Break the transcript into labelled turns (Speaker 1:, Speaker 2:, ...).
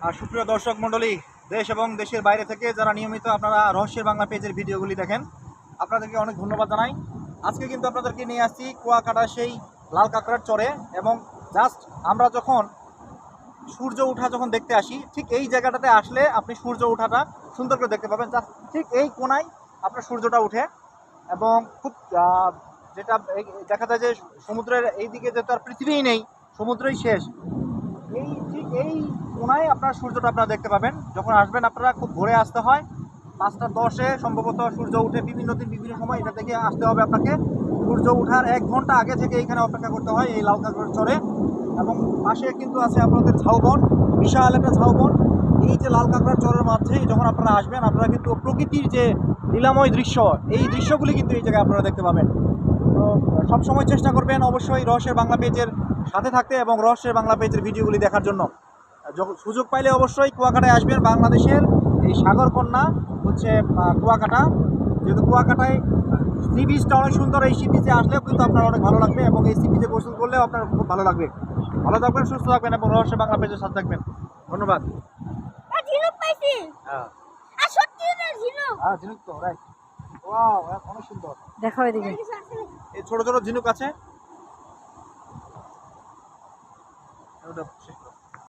Speaker 1: আর সুপ্রিয় দর্শক মণ্ডলী, দেশ এবং দেশের বাইরে থেকে যারা নিয়মিত আপনারা রহস্যের বাংলা পেজের ভিডিওগুলি দেখেন, আপনাদেরকে অনেক ধন্যবাদ জানাই। আজকে কিন্তু আপনাদেরকে নিয়ে আসছি কুয়াকাটা সেই লাল কাঁকড়ার চরে, এবং জাস্ট আমরা যখন সূর্য ওঠা যখন দেখতে আসি, ঠিক এই জায়গাটাতে আসলে আপনি সূর্য ওঠাটা সুন্দর করে দেখতে পাবেন। জাস্ট ঠিক এই কোনায় আপনার সূর্যটা উঠে, এবং খুব যেটা দেখা যায় যে সমুদ্রের এই দিকে যেহেতু আর পৃথিবীই নেই, সমুদ্রই শেষ। এই ঠিক এই কোনায় আপনার সূর্যটা আপনারা দেখতে পাবেন। যখন আসবেন আপনারা খুব ভোরে আসতে হয়, 5টা 10-এ সম্ভবত সূর্য উঠে। বিভিন্ন দিন বিভিন্ন সময় এটা থেকে আসতে হবে আপনাকে। সূর্য ওঠার 1 ঘন্টা আগে থেকে এখানে অপেক্ষা করতে হয় এই লাল কাঁকড়ার চরে। এবং পাশে কিন্তু আছে আপনাদের ঝাউবন, বিশাল একটা ঝাউবন। এই যে লাল কাঁকড়ার চরের মাঝেই যখন আপনারা আসবেন, আপনারা কিন্তু প্রকৃতির যে লীলাময় দৃশ্য, এই দৃশ্যগুলি কিন্তু এই জায়গায় আপনারা দেখতে পাবেন। তো সবসময় চেষ্টা করবেন অবশ্যই রহস্যের বাংলা পেজের সাথে থাকতে এবং রহস্যের বাংলা পেজের ভিডিওগুলি দেখার জন্য। যখন সুযোগ পাইলে অবশ্যই কুয়াকাটায় আসবেন। বাংলাদেশের এই সাগরকন্যা হচ্ছে কুয়াকাটা। যেহেতু কুয়াকাটায় সি বিচটা অনেক সুন্দর, এই সি বিচে আসলেও কিন্তু আপনার অনেক ভালো লাগবে, এবং এই সি বিচে গোসল করলেও আপনার খুব ভালো লাগবে। ভালো থাকবেন, সুস্থ থাকবেন, এবং রহস্যের বাংলা পেজের সাথে থাকবেন। ধন্যবাদ।
Speaker 2: ঝিনুক পাইছি।
Speaker 1: হ্যাঁ
Speaker 2: সত্যি না ঝিনুক?
Speaker 1: হ্যাঁ, ঝিনুক তো রাইট। ওয়াও, অনেক সুন্দর।
Speaker 3: দেখো এদিকে।
Speaker 1: এই ছোট ছোট ঝিনুক আছে।